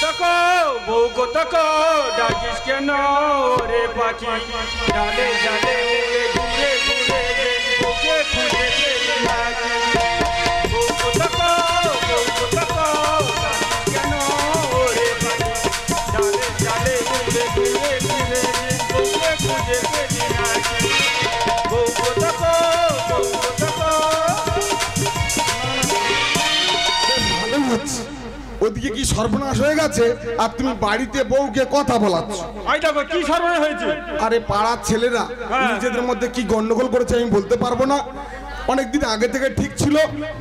কোথাকো বউ কোথাকো ডাকিস কেন রে পাখি ডালে ডালে উড়ে ঘুরে ঘুরে বউকে খুঁজে লাগি বউ কোথাকো ডাকিস কেন রে পাখি ডালে ডালে উড়ে ঘুরে ঘুরে বউকে খুঁজে লাগি বউ কোথাকো ওদিকে কি সর্বনাশ হয়ে গেছে আর তুমি বাড়িতে বউকে কথা বলাচ্ছ। আই দেখো কি সর্বনাশ হয়েছে। আরে পাড়ার ছেলেরা নিজেদের মধ্যে কি গন্ডগোল করেছে আমি বলতে পারবো না। অনেকদিন আগে থেকে ঠিক ছিল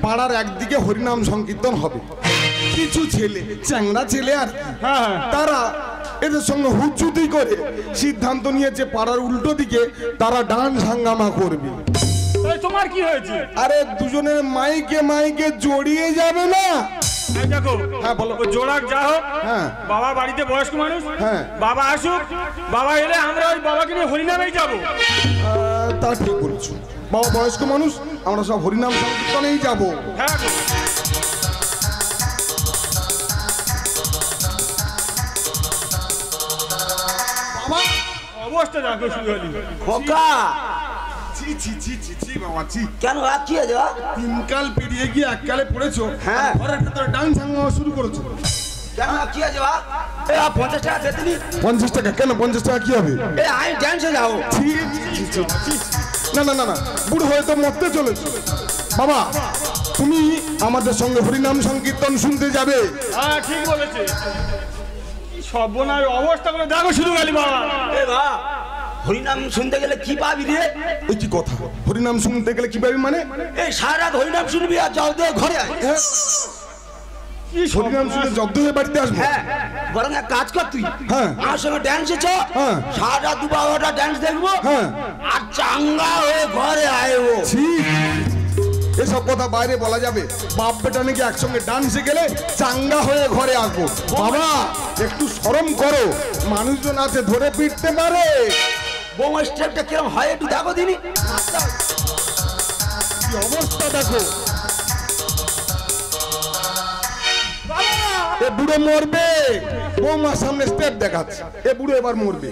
পাড়ার একদিকে হরিনাম সংকীর্তন হবে। কিছু ছেলে চ্যাংড়া ছেলে আর তারা এদের সঙ্গে হুচুতি করে সিদ্ধান্ত নিয়েছে পাড়ার উল্টো দিকে তারা ডান্স হাঙ্গামা করবে। তোমার কি হয়েছে? আরে দুজনের মাইকে মাইকে জড়িয়ে যাবে না। দেখো হ্যাঁ বলো। জোড়াক যা হোক হ্যাঁ বাবা বাড়িতে বয়স্ক মানুষ হ্যাঁ বাবা আসুক বাবা এলে আমরা ওই বাবাকে নিয়ে হরিনামেই যাবো। তা ঠিক বলেছো বাবা বয়স্ক মানুষ আমরা সব হরিনাম সংকীর্তনেই যাবো। হ্যাঁ বাবা অবস্থা দেখো শুরু হলি খোকা ছি ছি ছি ছি ছি বাবা ছি। কেন কি আছে? তিনকাল পেরিয়ে গিয়ে এককালে পড়েছো হ্যাঁ ঘরের ভিতরে ডান্স হাঙ্গামা শুরু করেছো। কেন কি আছে? 50 টাকা দে তুমি। 50 টাকা কেন? 50 টাকা কি হবে? আমি ডান্সে যাবো। ছি ছি ছি ছি। না না না না বুড়ো হয়ে তো মরতে চলেছো। বাবা তুমি আমাদের সঙ্গে হরিনাম সংকীর্তন শুনতে যাবে। হ্যাঁ ঠিক বলেছে। সর্বনাশ অবস্থা করে দেখো শুরু হলি বাবা। হরিনাম শুনতে গেলে কি পাবি রে? ওই কি কথা হরিনাম শুনতে গেলে কি পাবি মানে? এই সারা রাত হরিনাম শুনবি আর যাও দে ঘরে আয়। কি হরিনাম শুনে জব্দ হয়ে বাড়িতে আসবো? হ্যাঁ বরং এক কাজ কর তুই হ্যাঁ আমার সঙ্গে ডান্সে চ। হ্যাঁ সারা রাত 2-12টা ডান্স দেখবো। হ্যাঁ আর চাঙ্গা হয়ে ঘরে আয়ো। ঠিক এসব কথা বাইরে বলা যাবে? বাপ বেটা নাকি একসঙ্গে ডান্সে গেলে চাঙ্গা হয়ে ঘরে আসবো। বাবা একটু শরম করো, মানুষজন আছে ধরে পিটতে পারে। বৌমা স্টেপটা কিরম হয় একটু দেখো দিনি। কি অবস্থা দেখো। এ বুড়ো মরবে, বৌমার সামনে স্টেপ দেখাচ্ছে। এ বুড়ো এবার মরবে।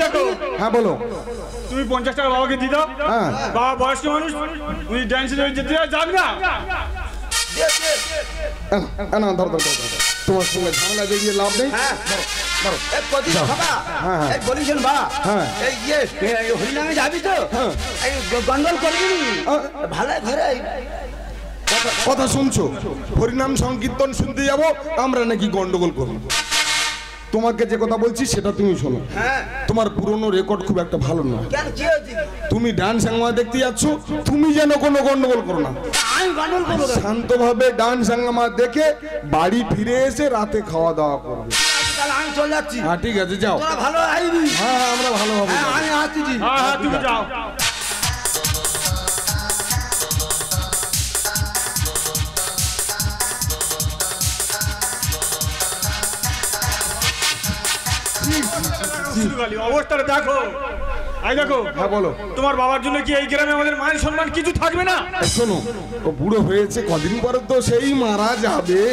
দেখো হ্যাঁ বলো। তুমি 50 টাকা বাবাকে দিয়ে দাও। হ্যাঁ বাবা বয়স্ক মানুষ উনি ডান্সে যেতে যান না। না ধর ধর ধর তোমার সঙ্গে ঝামেলা বেরিয়ে লাভ নেই। হরিনামে যাবি তো গন্ডল করবি ভালো ঘরে। কথা শুনছো? হরিনাম সংকীর্তন শুনতে যাব আমরা নাকি গন্ডগোল করবো। তোমাকে যে কথা বলছি সেটা তুমি শোনো। তোমার পুরনো রেকর্ড খুব একটা ভালো নয়। তুমি ডান্স হাঙ্গামা দেখতে যাচ্ছ, তুমি যেন কোনো গন্ডগোল করো না। শান্তভাবে ডান্স হাঙ্গামা দেখে বাড়ি ফিরে এসে রাতে খাওয়া দাওয়া করবে। আমি চলে যাচ্ছি। হ্যাঁ ঠিক আছে যাও। ভালো আইবি। হ্যাঁ আমরা ভালো হবে। আমি আসছি। হ্যাঁ তুমি যাও। অবস্থাটা দেখো। আই দেখো। হ্যাঁ বলো। তোমার বাবার জন্য কি এই গ্রামে আমাদের মান সম্মান কিছু থাকবে না? শোনো ও বুড়ো হয়েছে কদিন পরে তো সেই মারা যাবে।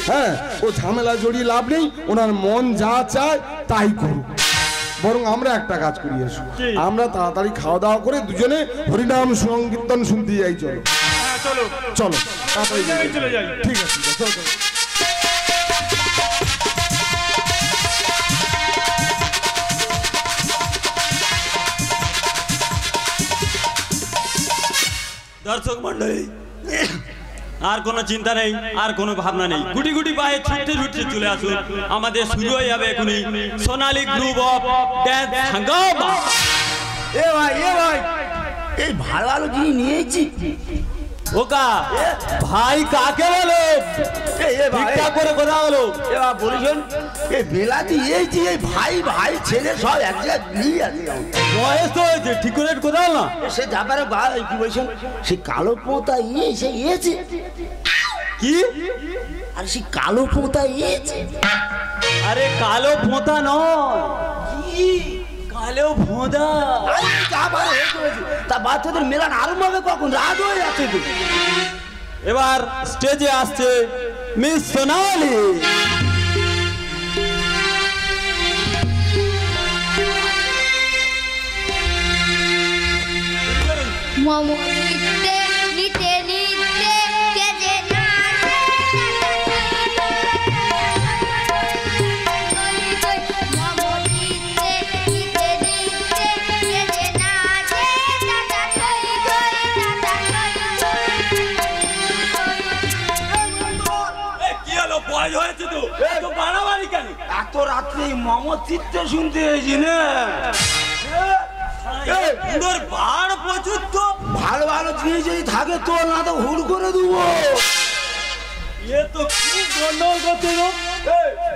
হ্যাঁ ও ঝামেলা জড়িয়ে লাভ নেই। ওনার মন যা চায় তাই করুক। বরং আমরা একটা কাজ করি এসো, আমরা তাড়াতাড়ি খাওয়া দাওয়া করে দুজনে হরিনাম সংকীর্তন শুনতে যাই। চলো চলো চলো তাড়াতাড়ি চলে যাই। ঠিক আছে চলো। দর্শক মন্ডলী আর কোনো চিন্তা নেই, আর কোনো ভাবনা নেই। গুটি গুটি পায়ে ছুটতে ছুটতে চলে আসুন। আমাদের শুরু হয়ে যাবে এখনই সোনালী গ্রুপ অফ ড্যান্স হাঙ্গামা। এ ভাই এই ভালো ভালো জিনিস নিয়েছি। ওকা ভাই কাকে বলো? ঠিকঠাক করে কথা বলো। এবার বলিস এই বেলাতে এইছি এই ভাই ভাই ছেলে সব এক জায়গায় নিয়ে আছে। বয়স তো হয়েছে, ঠিক করে কথা বল না। সে ব্যাপারে কি বলছেন সেই কালো পোঁতা এসে এসে কি? আর সেই কালো পোঁতা এসে। আরে কালো পোঁতা নয়, কালো ভোঁদা। তা বাচ্চাদের মেলান আরম্ভ হবে কখন? রাত হয়ে যাচ্ছে তো। এবার স্টেজে আসছে মিস সোনালী। মমো নিতে নিতে নিতে কেজে না মমো নিতে নিতে নিতে কেজে না যে টাটা থই থই টাটা থই কি হলো বয়স হয়েছে তো তো বাড়াবাড়ি কেন এত রাত্রে মামা চিত্তে শুনতে এসেছি না তোর বাড় প্রচুর তো ভালো ভালো জিনিস যদি থাকে তো না তো হুড় করে দেবো এ তো খুব গন্ডগোল করছে গো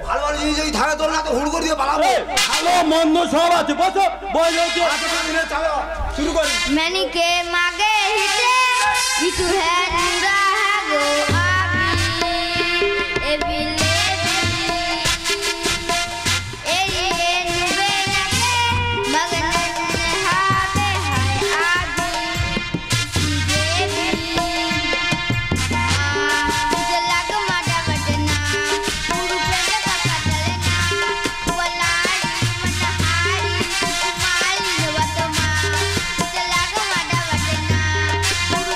ভালো ভালো জিনিস যদি থাকে তো না তো হুড় করে দিয়ে পালাবো ভালো মন্দ সব আছে বসো বয়স হয়েছে শুরু করি मैंने के मागे हिते इतु है दूरा है गो आबी ए बिले ए ये नुबे लगे मगन हावे हाय आबी देवी जलग माडा वटना पुरु पे का कटलना वलाड़ी मनहारी कुमारी नवतमा जलग माडा वटना पुरु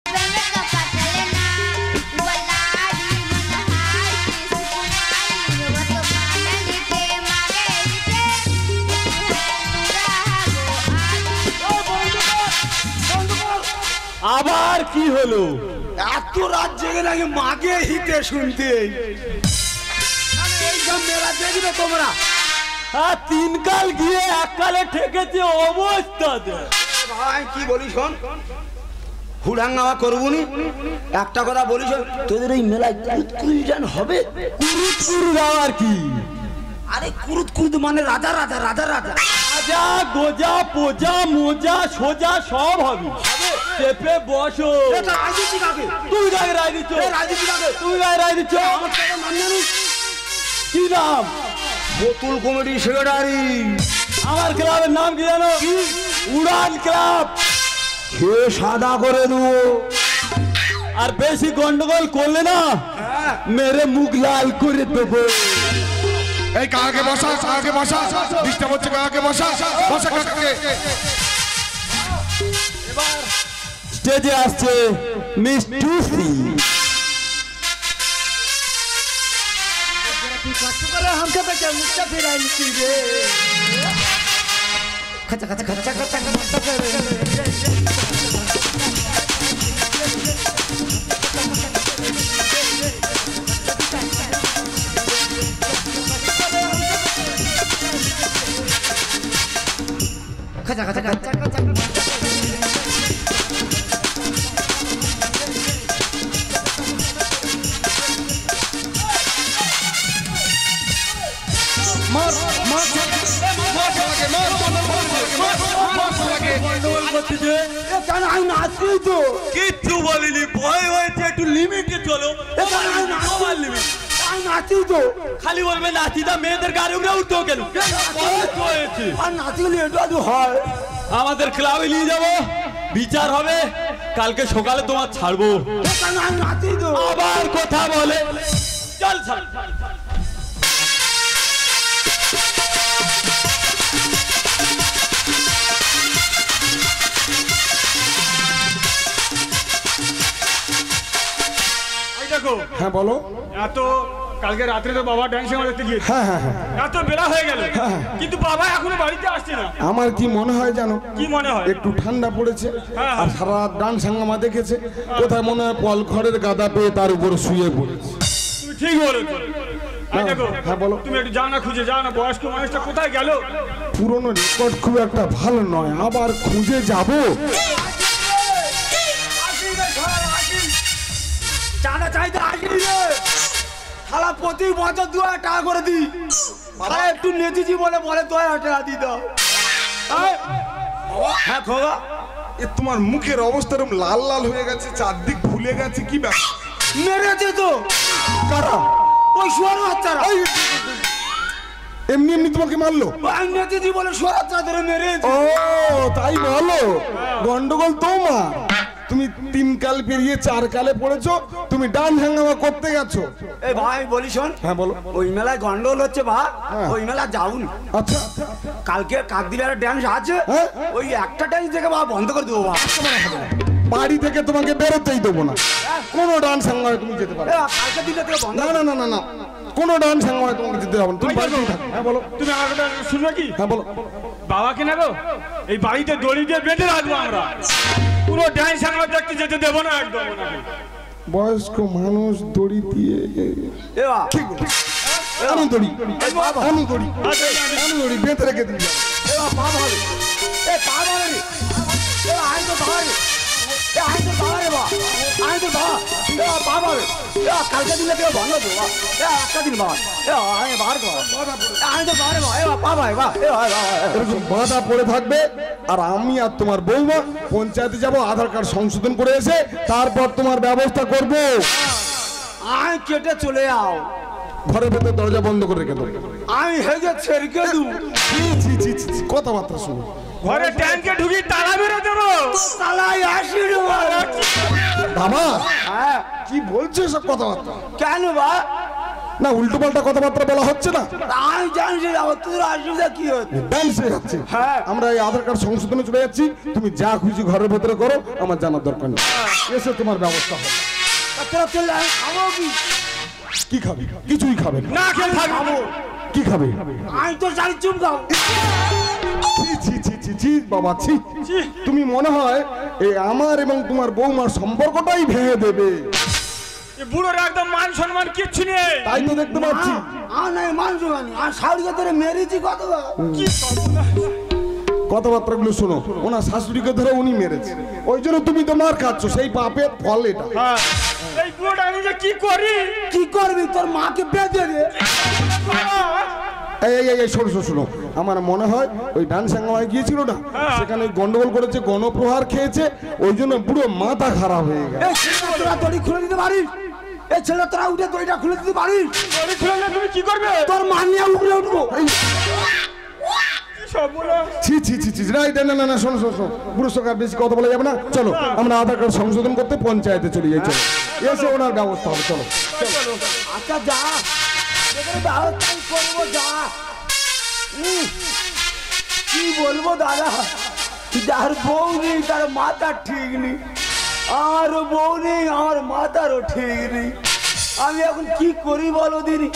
पे का कटलना वलाड़ी मनहारी कुमारी नवतमा मैंने के मागे हिते আবার কি হলো এত রাত জেগে নাকি মাকে হিতে শুনতে এইসব মেলা দেখবে তোমরা আর তিন কাল গিয়ে এক কালে ঠেকেছে অবস্থা দেখ। ভাই কি বলিস শোন হুড়াঙ্গামা করবুনি একটা কথা বলিস শোন, তোদের এই মেলায় কুরুৎকুলজান হবে কুরুৎকুরু আর কি আরে কুরুৎকুলদ মানে রাজা রাজা রাজা রাজা রাজা গোজা পোজা মোজা সোজা সব হবে চেপে বসো এটা রাজনীতি কাকে তুই গায়ে রায় দিচ্ছ রাজনীতি কাকে তুই গায়ে রায় দিচ্ছ আমার তো নাম জানিস কি নাম বোতুল কমিটি সেক্রেটারি আমার ক্লাবের নাম কি জানো উড়ান ক্লাব খেয়ে সাদা করে দেবো আর বেশি গন্ডগোল করলে না মেরে মুখ লাল করে দেবো এই কাকে বসা কাকে বসা ডিস্টার্ব হচ্ছে কাকে বসা বসা কাকে স্টেজে আসছে মিস টুসি हमके बच्चा मुझसे फिर आई रे खचा खचा खचा खचा खचा खचा खचा खचा মার মার মার লাগে মার লাগে কেন আমি নাচি তো কিচ্ছু বলিনি ভয় হয়েছে একটু লিমিটে চলো আমার লিমিট আমি নাচি তো খালি বলবে নাচিদা মেয়েদের গাড়ি উঠে উঠতেও কেন হয়েছে আর নাচি গেলে এটা হয় আমাদের ক্লাবে নিয়ে যাব বিচার হবে কালকে সকালে তোমার ছাড়বো কেন আমি নাচি তো আবার কথা বলে চল চল দেখো হ্যাঁ বলো এত কালকে রাত্রে তো বাবা ডান্সিং দেখতে গিয়েছে হ্যাঁ হ্যাঁ হ্যাঁ এত বেলা হয়ে গেল কিন্তু বাবা এখনো বাড়িতে আসছে না আমার কি মনে হয় জানো কি মনে হয় একটু ঠান্ডা পড়েছে হ্যাঁ, আর সারা রাত ডান সাঙ্গামা দেখেছে কোথায় মনে হয় পল ঘরের গাদা পেয়ে তার উপর শুয়ে পড়েছে তুমি ঠিক বলেছো এই দেখো হ্যাঁ, বলো। তুমি একটু যাও না খুঁজে যাও না বয়স্ক মানুষটা কোথায় গেল পুরনো রেকর্ড খুব একটা ভালো নয় আবার খুঁজে যাব চাঁদা চাইতে আসিনি রে শালা প্রতি বছর 2000 টাকা করে দিই বাবা একটু নেচেছি বলে 2000 টাকা দিই দাও হ্যাঁ খোকা এ তোমার মুখের অবস্থা এরকম লাল লাল হয়ে গেছে চারদিক ভুলে গেছে কি ব্যাপার মেরেছে তো কারা ওই শুয়ারও বাচ্চারা এই, এমনি এমনি তোমাকে মারলো আমি নেচেছি বলে শুয়ার বাচ্চারা ধরে মেরেছে ও তাই বলো গন্ডগোল তোমার তুমি 3 কাল পেরিয়ে 4 কালে পড়েছো, তুমি ডান হাঙ্গামা করতে গেছো। এই ভাই বলি শোন। হ্যাঁ বলো। ওই মেলায় গন্ডগোল হচ্ছে ভাই, হ্যাঁ। ওই মেলা যাউন। আচ্ছা কালকে কাকদিলার ড্যান্স আছে, হ্যাঁ। ওই একটা ড্যান্স দেখে বা বন্ধ করে দেবো ভাই। বাড়ি থেকে তোমাকে বেরোতেই দেবো না, কোনো ডান্স হাঙ্গামে তুমি যেতে পারো। কালকে দিলে থেকে বন্ধ। না না না না না, কোনো ডান্স হাঙ্গামে তোমাকে যেতে হবে না, তুমি বাড়িতেই থাকো। হ্যাঁ বলো। তুমি আমার কথা শুনবে কি? হ্যাঁ বলো। বাবাকে নেবো, এই বাড়িতে দড়ি দিয়ে বেঁধে রাখবো আমরা, পুরো ডান্স আমরা দেখতে যেতে দেবো না একদম। বয়স্ক মানুষ দড়ি দিয়ে এ বা ঠিক বলে। আমি দড়ি আমি দড়ি আমি দড়ি বেঁধে রেখে দিই। এ বা পা ভাবে, এ পা ভাবে রে, এ আই তো ভাবে, এ আই তো ভাবে বা, আই তো ভা, এ পা ভাবে, এ কালকে দিলে থেকে বন্ধ দেবো বা, এ একটা দিন বা, এ আই বাহার কর, আই তো ভাবে বা, এ পা ভাবে বা, এ ভাই বা, এরকম বাধা পড়ে থাকবে। আর আমি আর তোমার বৌমা পঞ্চায়েতে যাব, আধার কার্ড সংশোধন করে এসে তারপর তোমার ব্যবস্থা করব। আই কেটে চলে যাও, ঘরের ভেতর দরজা বন্ধ করে রেখে দেবো। আমি হেগে ছেড়কে দু, ছি ছি ছি ছি, কথাবার্তা শুনো। ঘরে ট্যাঙ্কে ঢুকি তালা বেরো দেবো। তালাই আসি রে বাবা। বাবা হ্যাঁ, কি বলছো সব কথাবার্তা? কেন বা? না উল্টো পাল্টা কথাবার্তা বলা হচ্ছে না, আমি জানছি না তোর অসুবিধা কি হচ্ছে। ডান্সে যাচ্ছে। হ্যাঁ। আমরা এই আধার কার্ড সংশোধনে চলে যাচ্ছি, তুমি যা খুশি ঘরের ভেতরে করো, আমার জানার দরকার নেই। এসে তোমার ব্যবস্থা হবে। তোরা চলে আমি খাবো কি? কি খাবে? কিছুই খাবে না। না খেয়ে থাকবো। কি খাবে? আমি তো চাই চুপ খাও। ছি ছি ছি ছি ছি বাবা ছি। তুমি মনে হয় এই আমার এবং তোমার বৌমার সম্পর্কটাই ভেঙে দেবে, এই বুড়োর একদম মান সম্মান কিচ্ছু নেই। তাই তো দেখতে পাচ্ছি। আর নাই মানুষ মানি আর শাড়িকে ধরে মেরেছি কত কি সর্বনাশ। কথাবার্তাগুলো শোনো, ওনার শাশুড়িকে ধরে উনি মেরেছে, ওই জন্য তুমি তো মার খাচ্ছ, সেই পাপের ফল এটা। হ্যাঁ, এই বুড়োটা আমি যে কি করি। কি করবি তোর মাকে বেঁধে দে। এই এই এই শোনো শোনো শোনো, আমার মনে হয় ওই ডান্স হাঙ্গামায় গিয়েছিল না, সেখানে ওই গন্ডগোল করেছে, গণপ্রহার খেয়েছে, ওই জন্য পুরো মাথা খারাপ হয়ে গেছে। এই ছেলেটা তোরা দড়ি খুলে দিতে পারিস? এই ছেলেটা তোরা উঠে দড়িটা খুলে দিতে পারিস? দড়ি খুলে নিয়ে তুমি কি করবে? তোর মা নিয়ে উপরে উঠবো। এই, কি সর্বনাশ। ছি ছি ছি ছি, না এটা না না না, শোনো শোনো শোনো, পুরো সরকার বেশি কথা বলা যাবে না। চলো আমরা আধার কার্ড সংশোধন করতে পঞ্চায়েতে চলে যাই। চলো এসে ওনার ব্যবস্থা হবে। চলো আচ্ছা যা, যেখানে ব্যবস্থা করবো যা। কি বলবো দাদা, যার বউ নেই তার মাথা ঠিক নেই, আর বউ নেই আমার মাথারও ঠিক নেই। আমি এখন কি করি বলো দিদি?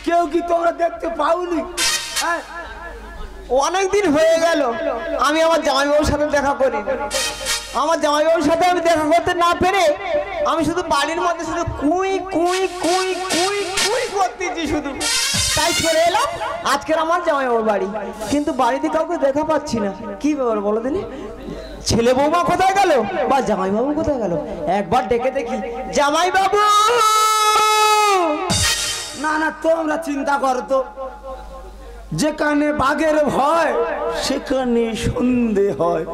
কেউ কি তোমরা দেখতে পাওনি? হ্যাঁ, অনেক দিন হয়ে গেল আমি আমার জামাইবাবুর সাথে দেখা করি। আমার জামাইবাবুর সাথে আমি দেখা করতে না পেরে আমি শুধু বাড়ির মধ্যে শুধু কুই কুই কুই কুই কুই করতেছি শুধু, তাই চলে এলাম আজকের আমার জামাইবাবুর বাড়ি। কিন্তু বাড়িতে কাউকে দেখা পাচ্ছি না, কি ব্যাপার বলো দিনি? ছেলে বৌমা কোথায় গেল বা জামাইবাবু কোথায় গেল? একবার ডেকে দেখি, জামাইবাবু। না না তোমরা চিন্তা করো তো, যেখানে বাঘের ভয় সেখানে সন্ধে হয়।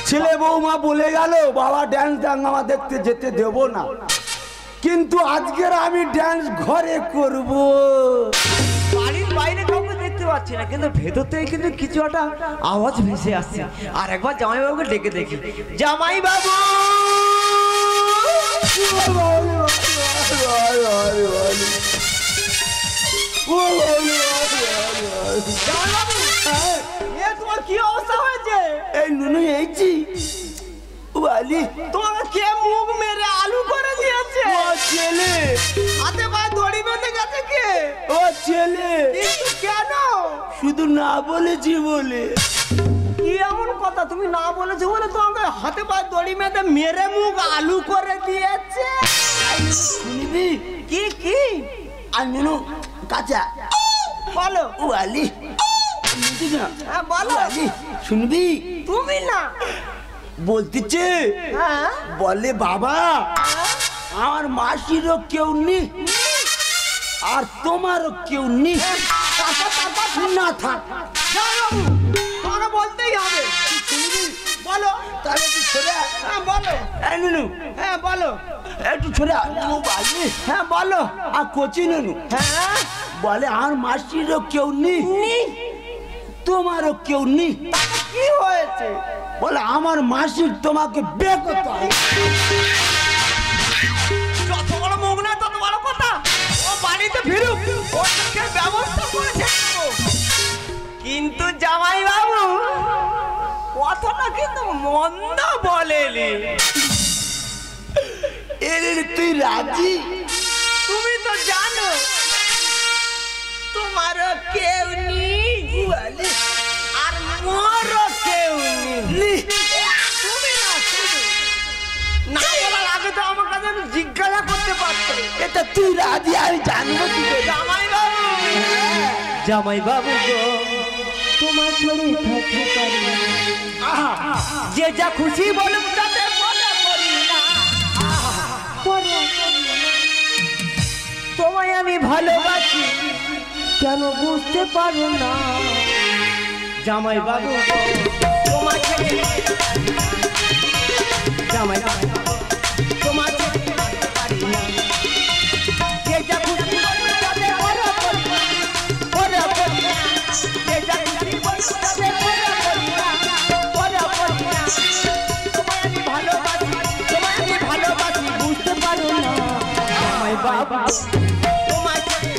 ছেলে বৌমা বলে গেল বাবা ড্যান্স হাঙ্গামা দেখতে যেতে দেব না, কিন্তু আজকের আমি ড্যান্স ঘরে করব। বাড়ির বাইরে কাউকে দেখতে পাচ্ছি না, কিন্তু ভেতর থেকে কিন্তু কিছু একটা আওয়াজ ভেসে আসছে। আর একবার জামাইবাবুকে ডেকে দেখি, জামাইবাবু। জামাইবাবু, এ তোমার কি অবস্থা হয়েছে? এই নুনু এইছি বালি, তোমাকে কে মুখ মেরে আলু করে দিয়েছে? ও ছেলে, হাতে পায়ে দড়ি বেঁধে গেছে কে? ও ছেলে, কিন্তু কেন? শুধু না বলেছি বলে। কি এমন কথা, তুমি না বলেছো বলে তোমাকে হাতে পায়ে দড়ি বেঁধে মেরে মুখ আলু করে দিয়েছে? শুনবি কি কি? আর নুনু কাঁচা বলো। ও আলি, শুনবি না? হ্যাঁ বলো। আলি শুনবি? তুমি না। বলতেছে হ্যাঁ বলে বাবা আমার মাসিরও কেউ নেই আর তোমারও কেউ নেই, না থাক। জামাইবাবু, তোমাকে বলতেই হবে। শুনবি? বলো। তাহলে তুই ছোড়া। হ্যাঁ বলো। এই নুনু হ্যাঁ বলো। একটু ছোড়া নুনু বালি। হ্যাঁ বলো। আর কচি নুনু হ্যাঁ বলে আমার মাসিরও কেউ নেই, তোমারও কেউ নেই। কি হয়েছে? বলে আমার মাসির তোমাকে বিয়ে করতে হবে। যত বড় মুখ না তত বড় কথা। ও বাড়িতে ফিরুক, ওর থেকে ব্যবস্থা করেছে। কিন্তু জামাই বাবু কথাটা কিন্তু মন্দ বলেনি। তুই রাজি? তুমি তো জানো তোমারও কেউ নেই আর মোরও কেউ নেই। তুমি না শুধু না বলার আগে তো আমার কাছে আমি জিজ্ঞাসা করতে পারতো। এটা তুই রাজি? আমি জানবো কি করে? জামাই বাবু, জামাই বাবু গো, তোমার ছেড়ে থাকতে পারি না। যে যা খুশি বলুক তাতে মনে করি না। পরে করি না। তোমায় আমি ভালোবাসি কেন বুঝতে পারো না। জামাই বাবু গো, তোমার ছেড়ে জামাই বাবু তোমার ছেড়ে থাকতে পারি না। যে যা খুশি বলুক তাতে মনে করি না। পরে করি না। যে যা খুশি বলুক তাতে মনে করি না। পরে করি না। তোমায় আমি ভালোবাসি, তোমায় আমি ভালোবাসি বুঝতে পারো না। জামাই বাবু তোমার ছেড়ে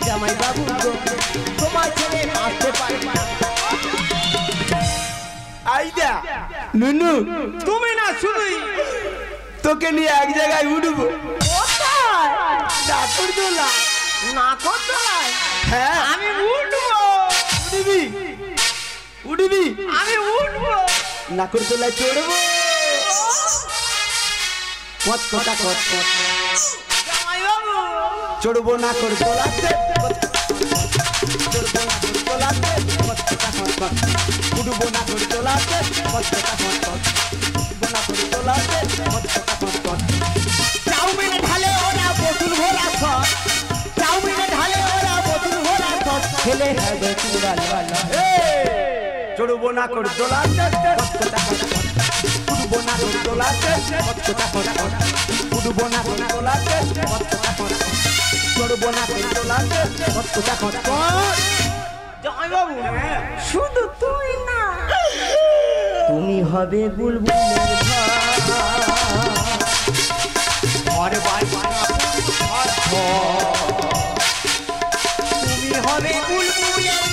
জামাই বাবু গো, তোমার ছেড়ে আসতে পারি না। আইদা নুনু, তুমি না শুধুই তোকে নিয়ে এক জায়গায় উঠবো। কোথায়? ডাকুর দোলা। নাকর তলায়? হ্যাঁ, আমি উঠবো। উঠবি? উঠবি? আমি উঠবো। নাকুর দোলায় চড়বো। কত কথা কত কত জামাই বাবু চড়বো নাকুর দোলাতে। চড়বো নাকুর দোলাতে। কত কথা কত কত উঠবো নাকুর দোলাতে। কত কথা কত কত উঠবো নাকুর দোলাতে। কত কথা কত কত চাউমিনে ঢালে ওরা বোতল ভরা সস। চাউমিনে ঢালে ওরা বোতল ভরা সস। খেলে হবে চুড়াল বালা। চড়বো নাকুর দোলাতে। কত কথা কত কত উঠবো নাকুর দোলাতে। কত কথা কত কত উঠবো নাকুর দোলাতে। কত কথা কত কত চড়বো নাকুর দোলাতে। কত কথা কত কত জামাই বাবু শুধু তুই না, তুমি হবে বুলবুলের ঘর তুমি হবে বুলবুলের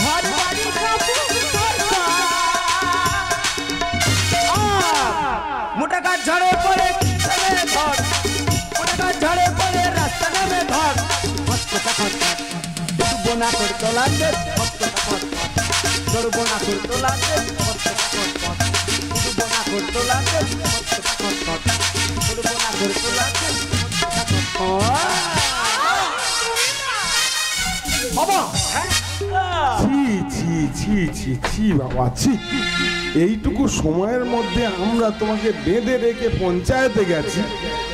ঘর বাড়ি মোটা গাছ ঝড়ে পড়ে ছেলে ঘর। মোটা গাছ ঝড়ে পড়ে রাস্তা নামে ঘর। কত কথা কত কত উঠবো নাকুর দোলাতে। কত কথা কত কত চড়বো নাকুর দোলাতে। কত কথা কত কত উঠবো নাকুর দোলাতে। কত কথা কত কত চড়বো নাকুর দোলাতে। কত কথা কত বাবা, ছি ছি ছি ছি ছি বাবা ছি। এইটুকু সময়ের মধ্যে আমরা তোমাকে বেঁধে রেখে পঞ্চায়েতে গেছি,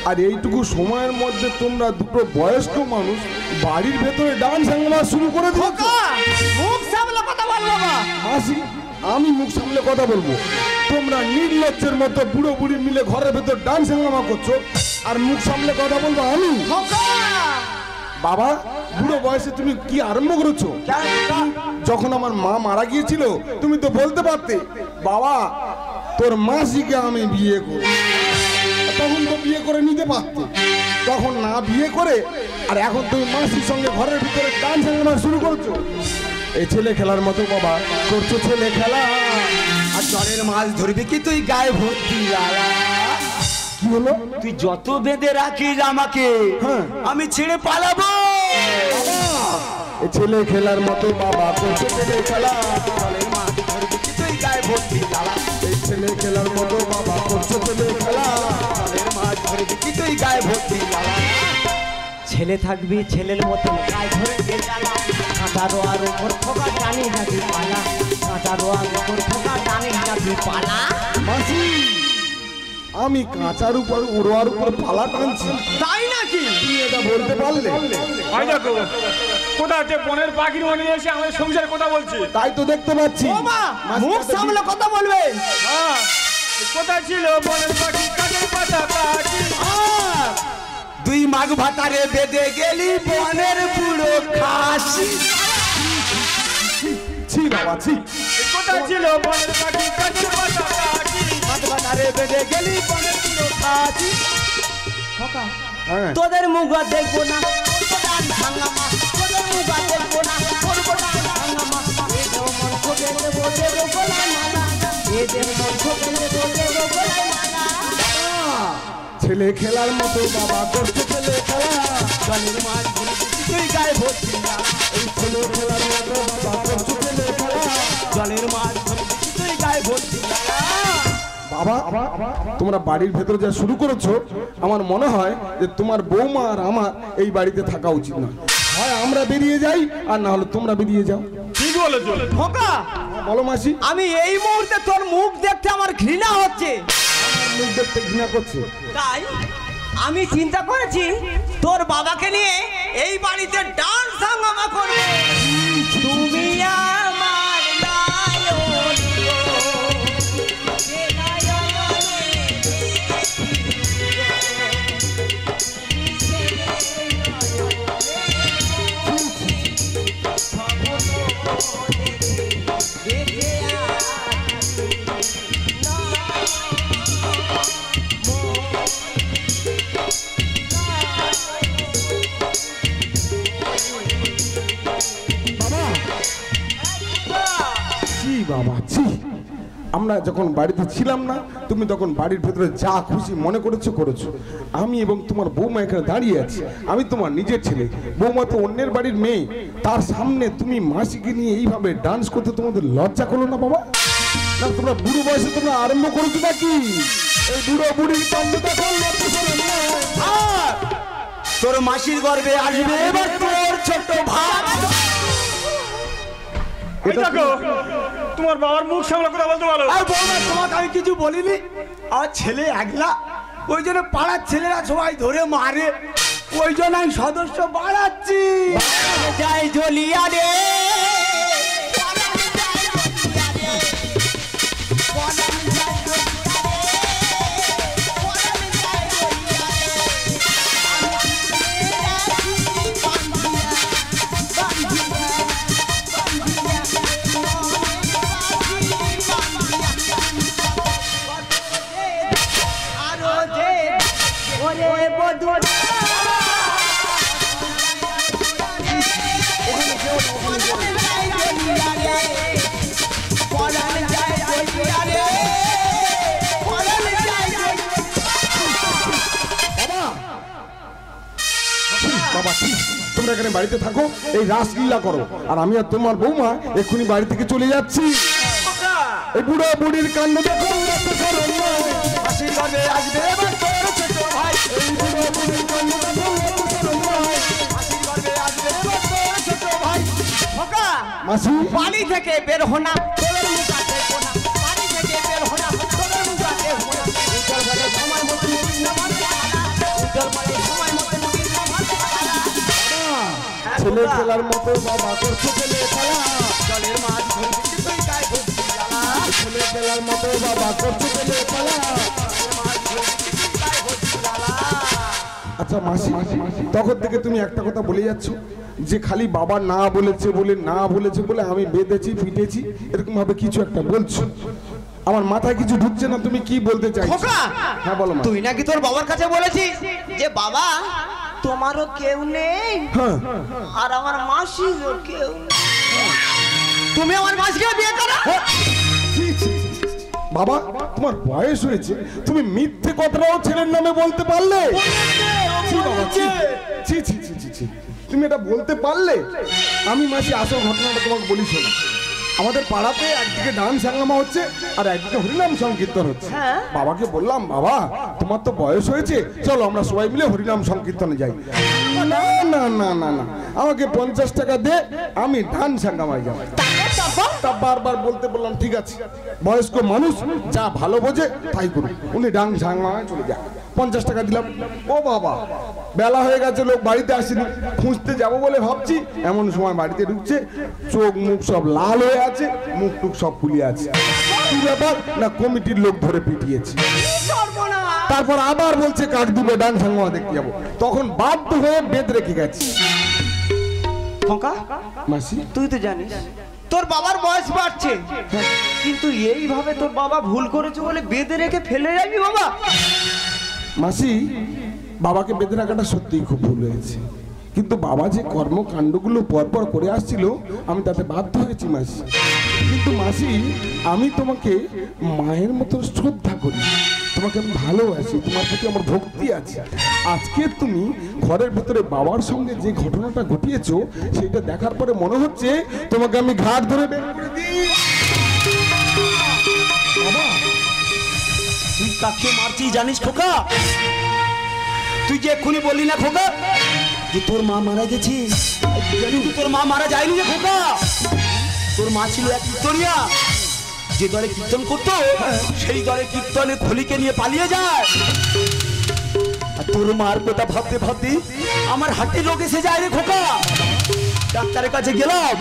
আর এইটুকু সময়ের মধ্যে তোমরা দুটো বয়স্ক মানুষ বাড়ির ভেতরে ডান্স হাঙ্গামা শুরু করে দিয়েছো। মুখ সামলে কথা বল বাবা। মাসি, আমি মুখ সামলে কথা বলবো? তোমরা নির্লজ্জের মতো বুড়ো বুড়ি মিলে ঘরের ভেতর ডান্স হাঙ্গামা করছো, আর মুখ সামলে কথা বলবো আমি? বাবা, বুড়ো বয়সে তুমি কি আরম্ভ করেছো? যখন আমার মা মারা গিয়েছিল তুমি তো বলতে পারতে, বাবা তোর মাসিকে আমি বিয়ে করব। তখন তো বিয়ে করে নিতে পারতে, তখন না বিয়ে করে আর এখন তুমি মাসির সঙ্গে ঘরের ভিতরে ডান্স হাঙ্গামা শুরু করছো। এই ছেলে খেলার মতো বাবা করছো ছেলে খেলা। আর জলের মাছ ধরবি কি তুই গায়ে ভর্তি লালা? কি হলো? তুই যত বেঁধে রাখিস আমাকে, আমি ছেড়ে পালাবো। এই ছেলে খেলার মতো বাবা করছো ছেলে খেলা। জলের মাছ ধরবি কি তুই গায়ে ভর্তি লালা? এই ছেলে খেলার মতো বাবা করছো ছেলে খেলা। জলের মাছ ধরবি কি তুই গায়ে ভর্তি লালা? ছেলে থাকবি ছেলের মতো গায়ে ধরে গে জ্বালা। কাঁটা রোয়ার উপর ঠোকা টানি যাবি পালা। কাঁটা রোয়ার উপর ঠোকা টানি যাবি পালা। মাসি, আমি কাঁচার উপর উড়োয়ার উপর পালা টানছি, তাই নাকি? তুমি এটা বলতে পারলে? ভাই দেখো কোথা হচ্ছে বনের পাখির মনে এসে আমাদের সংসারের কথা বলছে। তাই তো দেখতে পাচ্ছি। মুখ সামলে কথা বলবে। হ্যাঁ, কোথায় ছিল বনের পাখি কাঠের পাতা পাখি? দুই মাঘ ভাতারে বেঁধে গেলি বনের বুড়ো পুরো খাসি। ছি বাবা ছি। কোথায় ছিল বনের পাখি কাছে বাসা পাখি হাত বাজারে বেঁধে গেলি বনের পুরো খাসি। হ্যাঁ তোদের মুখ আর দেখবো না, করবো ডান ভাঙামা। তোদের মুখ আর দেখবো না, করবো ডান ভাঙামা। এদের মন ঠকে দেবো, দেবো গোলায় মালা। এদের মন ঠকে দেবো, দেবো গোলায় মালা। ছেলে খেলার মতো বাবা করছে ছেলে খেলা। জলের মাছ ধরে তুই গায়ে ভর্তি না। এই ছেলে খেলার মতো বাবা করছে ছেলে খেলা। জলের মাছ ধরে তুই গায়ে ভর্তি না। বাবা তোমরা বাড়ির ভেতরে যা শুরু করেছো, আমার মনে হয় যে তোমার বৌমা আর আমার এই বাড়িতে থাকা উচিত না। হয় আমরা বেরিয়ে যাই আর না হলে তোমরা বেরিয়ে যাও। ঠিক বলেছো খোকা, বলো মাসি। আমি এই মুহূর্তে তোর মুখ দেখতে আমার ঘৃণা হচ্ছে। আমার মুখ দেখতে ঘৃণা করছে। তাই আমি চিন্তা করেছি তোর বাবাকে নিয়ে এই বাড়িতে ডান্স হাঙ্গামা করবে। তুমি আমার নায়ক গো, এ বাবা ছি। আমরা যখন বাড়িতে ছিলাম না, তুমি তখন বাড়ির ভেতরে যা খুশি মনে করেছো করেছো। আমি এবং তোমার বৌমা এখানে দাঁড়িয়ে আছি। আমি তোমার নিজের ছেলে, বৌমা তো অন্যের বাড়ির মেয়ে। তার সামনে তুমি মাসিকে নিয়ে এইভাবে ডান্স করতে তোমাদের লজ্জা করলো না বাবা? না তোমরা বুড়ো বয়সে তোমরা আরম্ভ করেছো নাকি? এই বুড়ো বুড়ির কাণ্ড দেখো, লজ্জা করো না। তোর মাসির গর্বে আসবে এবার তোর ছোট ভাই। এই দেখো তোমার বাবার মুখ সামলা কথা বলতে বলো। আর বৌমা তোমাকে আমি কিছু বলিনি। আর ছেলে একলা, ওই জন্য পাড়ার ছেলেরা সবাই ধরে মারে। ওই জন্য আমি সদস্য বাড়াচ্ছি। যাই জ্বলিয়া রে বাবা ঠিক, তোমরা এখানে বাড়িতে থাকো, এই রাসলীলা করো। আর আমি আর তোমার বৌমা এক্ষুনি বাড়ি থেকে চলে যাচ্ছি। এই বুড়ো বুড়ির কাণ্ড দেখো, মাসির গর্বে আসবে এবার তোর ছোট ভাই। এই বুড়ো বুড়ির কাণ্ড দেখো, মাসির গর্বে আসবে এবার তোর ছোট ভাই। খোকা, মাসি বাড়ি থেকে বের হোনা, তোদের মুখ আর দেখবো না। বাড়ি থেকে বের হোনা, তোদের মুখ আর দেখবো না। উজ্জ্বল বলে সময় মতো মুড়ি না ভাতে খালা। উজ্জ্বল বলে সময় মতো মুড়ি না ভাতে খালা। ছেলে খেলার মতো বাবা করছে ছেলে খেলা। জলের মাছ ধরবি তুই গায়ে ভর্তি জ্বালা। ছেলে খেলার মতো বাবা করছে ছেলে খেলা। জলের মাছ ধরবি তুই গায়ে ভর্তি জ্বালা। আচ্ছা মাসি, তখন থেকে তুমি একটা কথা বলে যাচ্ছ যে খালি বাবা না বলেছে বলে না বলেছে বলে আমি বেঁধেছি পিটেছি, এরকম ভাবে কিছু একটা বলছো। আমার মাথায় কিছু ঢুকছে না, তুমি কি বলতে চাইছো? খোকা, হ্যাঁ বলো মা। তুই নাকি তোর বাবার কাছে বলেছিস যে বাবা তোমারও কেউ নেই হ্যাঁ আর আমার মাসিরও কেউ নেই, তুমি আমার মাসিকে বিয়ে করো। ছি, ছি, ছি, ছি। বাবা তোমার বয়স হয়েছে, তুমি মিথ্যে কথাটাও ছেলের নামে বলতে পারলে? ছি বাবা, ছি, ছি, ছি, ছি, ছি, ছি। তুমি এটা বলতে পারলে? আমি মাসি আসল ঘটনাটা তোমাকে বলি শোনো। আমাদের পাড়াতে একদিকে ডান্স হাঙ্গামা হচ্ছে আর একদিকে হরিনাম সংকীর্তন হচ্ছে। বাবাকে বললাম, বাবা তোমার তো বয়স হয়েছে, চলো আমরা সবাই মিলে হরিনাম সংকীর্তনে যাই। না না না না না, আমাকে 50 টাকা দে, আমি ডান্স হাঙ্গামায় যাবো। তা বারবার বলতে বললাম ঠিক আছে, বয়স্ক মানুষ যা ভালো বোঝে তাই করুন, উনি ডান্স হাঙ্গামায় চলে যান। 50 টাকা দিলাম। ও বাবা, বেলা হয়ে গেছে, লোক বাড়িতে আসেনি, খুঁজতে যাবো বলে ভাবছি, এমন সময় বাড়িতে ঢুকছে, চোখ মুখ সব লাল হয়ে আছে, মুখ টুক সব ফুলে আছে। কি ব্যাপার না, কমিটির লোক ধরে পিটিয়েছে। তারপর আবার বলছে কাক দিবে, ডান্স হাঙ্গামা দেখতে যাবো। তখন বাধ্য হয়ে বেদ রেখে গেছি। খোকা মাসি তুই তো জানিস তোর বাবার বয়স বাড়ছে, কিন্তু এইভাবে তোর বাবা ভুল করেছে বলে বেঁধে রেখে ফেলে যাবি বাবা? মাসি, বাবাকে বেঁধে রাখাটা সত্যিই খুব ভুল হয়েছে, কিন্তু বাবা যে কর্মকাণ্ডগুলো পরপর করে আসছিল আমি তাতে বাধ্য হয়েছি মাসি। কিন্তু মাসি, আমি তোমাকে মায়ের মতো শ্রদ্ধা করি, তোমাকে আমি ভালোবাসি, তোমার প্রতি আমার ভক্তি আছে। আজকে তুমি ঘরের ভেতরে বাবার সঙ্গে যে ঘটনাটা ঘটিয়েছো সেটা দেখার পরে মনে হচ্ছে তোমাকে আমি ঘাট ধরে বের করে দিই। বাবা, তুই কাকে মারছিস জানিস খোকা? তুই যে এক্ষুনি বললি না খোকা যে তোর মা মারা গেছে, কিন্তু তোর মা মারা যায়নি রে খোকা। তোর মা ছিল এক কীর্তনিয়া, যে দলে কীর্তন করতো সেই দলে কীর্তনের খলিকে নিয়ে পালিয়ে যায়। আর তোর মার কথা ভাবতে ভাবতে আমার হার্টের রোগ এসে যায় রে খোকা। ডাক্তারের কাছে গেলাম,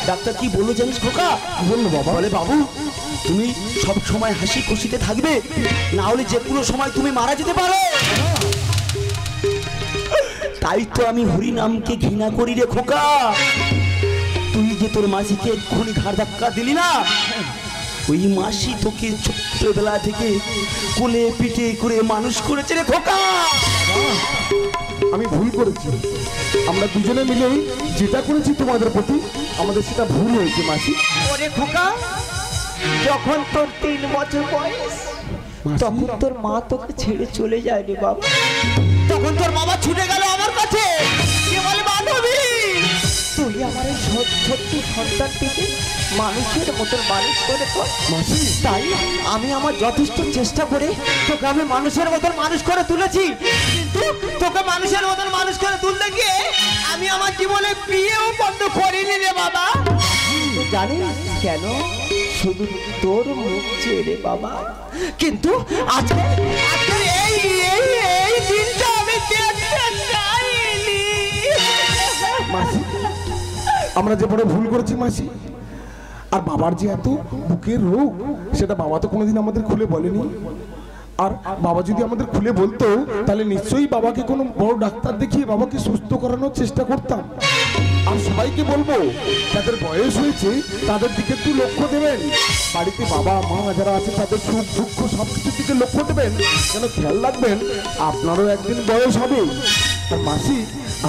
ডাক্তার কি বললো জানিস খোকা? বললো বাবা, বলে বাবু তুমি সব সময় হাসি খুশিতে থাকবে, না হলে যে কোনো সময় তুমি মারা যেতে পারো। তাই তো আমি হরি নামকে ঘৃণা করি রে খোকা। তুই যে তোর মাসিকে এক্ষুনি ঘাড় ধাক্কা দিলি না, ওই মাসি তোকে ছোট্টবেলা থেকে কোলে পিঠে করে মানুষ করেছে রে খোকা। আমি ভুল করেছি, আমরা দুজনে মিলে যেটা করেছি তোমাদের প্রতি আমাদের সেটা ভুল হয়েছে মাসি। ওরে খোকা, যখন তোর 3 বছর বয়স তখন তোর মা তোকে ছেড়ে চলে যায় রে বাবা। তখন তোর বাবা ছুটে গেল আমার কাছে, কে বলে বান্ধবী তুই আমার এই ছোট্ট সন্তানটিকে মানুষের মতন মানুষ করে তো মাসি, তাই আমি আমার যথেষ্ট চেষ্টা করে তোকে আমি মানুষের মতন মানুষ করে তুলেছি, কিন্তু তোকে মানুষের মতন মানুষ করে তুলতে গিয়ে আমি আমার জীবনে বিয়েও বন্ধ করিনি রে বাবা। তুই জানিস কেন? শুধু তোর মুখ চেয়ে বাবা, কিন্তু আজকে এই দিনটা আমি দেখতে চাইনি। মাসি, আমরা যে বড় ভুল করেছি মাসি, আর বাবার যে এত বুকের রোগ সেটা বাবা তো কোনোদিন আমাদের খুলে বলেনি। আর বাবা যদি আমাদের খুলে বলতো তাহলে নিশ্চয়ই বাবাকে কোনো বড় ডাক্তার দেখিয়ে বাবাকে সুস্থ করানোর চেষ্টা করতাম। আর সবাইকে বলবো যাদের বয়স হয়েছে তাদের দিকে একটু লক্ষ্য দেবেন, বাড়িতে বাবা মা যারা আছে তাদের সুখ দুঃখ সব কিছুর দিকে লক্ষ্য দেবেন, যেন খেয়াল রাখবেন আপনারও একদিন বয়স হবে। আর মাসি,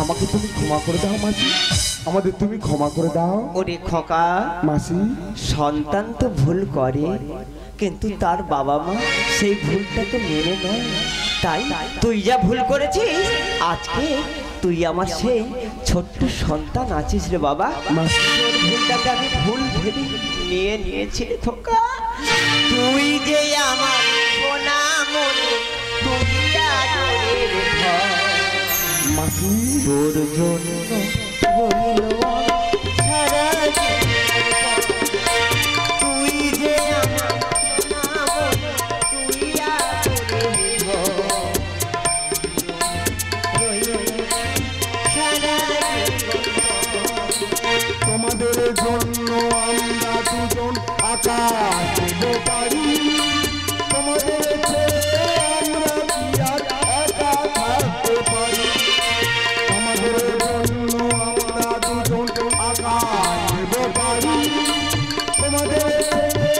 আমাকে তুমি ক্ষমা করে দাও মাসি, আমাদের তুমি ক্ষমা করে দাও ওরে খোকা, মাসি। সন্তান তো ভুল করে, কিন্তু তার বাবা মা সেই ভুলটা তো মেনে নেয়। তাই তুই যা ভুল করেছিস, আজকে তুই আমার সেই ছোট্ট সন্তান আছিস রে বাবা। তোর ভুলটাকে আমি ভুল ভেবে নিয়েছি রে খোকা। তুই যে আমার সোনা মনে, তুই আদরের ধন। মাসি, তোর জন্য রইল সারা জীবন। তুই যে আমার সোনা মনে, তুই আদরের ধন। রইল সারা জীবন। তোমাদের জন্য আমরা দুজন আকাশ দেব পারি, তোমাদের ছেড়ে আমরা কি আর একা থাকতে পারি। আমাদের জন্য আমরা দুজন আকাশ দেব পারি, তোমাদের ছেড়ে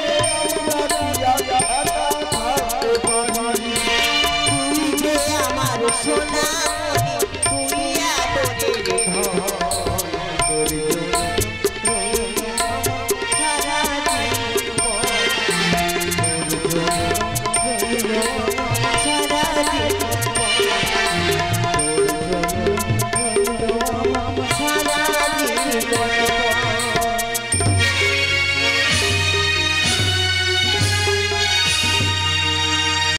আমরা কি আর একা থাকতে পারি। তুই যে আমার সোনা